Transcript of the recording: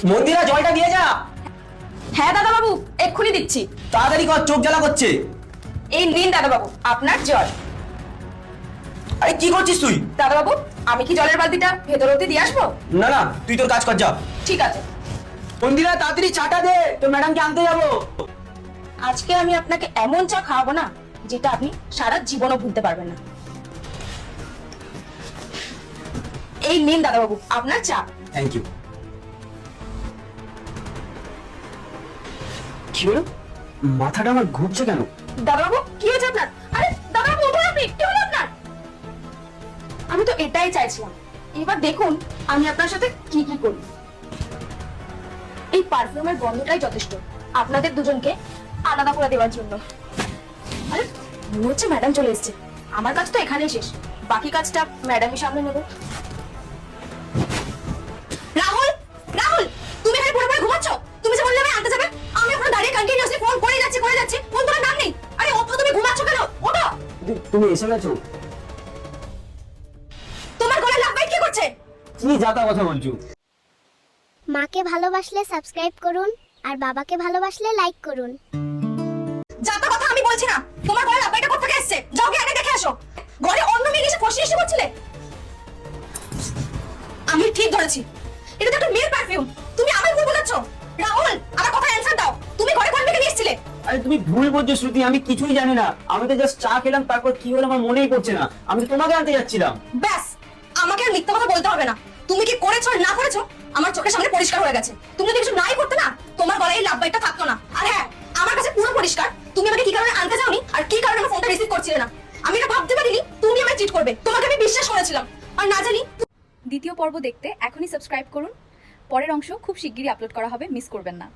মন্দিরা জলটা দিয়ে যা। হ্যাঁ দাদা বাবু, এক্ষুনি দিচ্ছি। তাড়াতাড়ি কর, চোখ জ্বালা করছে। এই নিন দাদা বাবু আপনার জল। আরে কি করছিস তুই? দাদা বাবু, আমি কি জলের বালতিটা ভেতর অবধি দিয়ে আসবো? না না, তুই তোর কাজ কর, যা। ঠিক আছে। মন্দিরা তাড়াতাড়ি চাটা দে, তো ম্যাডামকে আনতে যাবো। আজকে আমি আপনাকে এমন চা খাওয়াবো না যেটা আপনি সারা জীবনও ভুলতে পারবেন না। এই নিন দাদা বাবু আপনার চা। Thank you. কি হলো? মাথাটা আমার ঘুরছে কেন? দাদা বাবু কি হয়েছে আপনার? আরে দাদা বাবু উঠুন, আপনি কি হলো আপনার? আমি তো এটাই চাইছিলাম। এবার দেখুন আমি আপনার সাথে কি কি করি। এই পারফিউমের গন্ধটাই যথেষ্ট আপনাদের দুজনকে আলাদা করে দেওয়ার জন্য। আরে মনে হচ্ছে ম্যাডাম চলে এসেছে। আমার কাজ তো এখানেই শেষ, বাকি কাজটা ম্যাডামই সামনে নেবে। রাহুল, রাহুল, তুমি এখানে পড়ে পড়ে ঘুমাচ্ছ? তুমি যে বললে আমি আনতে যাবে, আমি ওখানে দাঁড়িয়ে কন্টিনিউয়াসলি ফোন করে যাচ্ছি, ফোন তোমার নাম নেই। আরে ওঠো, তুমি ঘুমাচ্ছ কেন? ওঠো। তুমি এসে গেছো? তোমার গলায় লাভ কি করছে? কি যাতা কথা বলছো? মাকে ভালোবাসলে সাবস্ক্রাইব করুন আর বাবাকে ভালোবাসলে লাইক করুন। যাতা কথা আমি বলছি না। তোমার গলায় লাভ কোথা থেকে এসেছে? যাও গিয়ে আগে দেখে আসো। ঘরে অন্য মেয়ে এসে ফসিয়ে এসে বলছিলে। আমি ঠিক ধরেছি, এটা তো একটা মেয়ের পারফিউম। তুমি আমায় ভুল বলেছো। রাহুল, আমার কথা অ্যানসার দাও। তুমি ঘরে কোন থেকে নিয়ে এসেছিলে? আরে তুমি ভুল বলছো শ্রুতি, আমি কিছুই জানি না। আমি তো জাস্ট চা খেলাম, তারপর কি হলো আমার মনেই পড়ছে না। আমি তো তোমাকে আনতে যাচ্ছিলাম। ব্যাস, আমাকে আর মিথ্যা কথা বলতে হবে না। তুমি কি করেছো আর না করেছো আমার চোখের সামনে পরিষ্কার হয়ে গেছে। তুমি যদি কিছু নাই করতে না, তোমার গলায় এই লাভ বাইটটা থাকতো না। আর হ্যাঁ, আমার কাছে পুরো পরিষ্কার তুমি আমাকে কি কারণে আনতে যাওনি আর কি কারণে আমার ফোনটা রিসিভ করছিলে না। আমি এটা ভাবতে পারিনি তুমি আমায় চিট করবে। তোমাকে আমি বিশ্বাস করেছিলাম আর না জানি। দ্বিতীয় পর্ব দেখতে এখনই সাবস্ক্রাইব করুন। পরের অংশ খুব শিগগিরই আপলোড করা হবে, মিস করবেন না।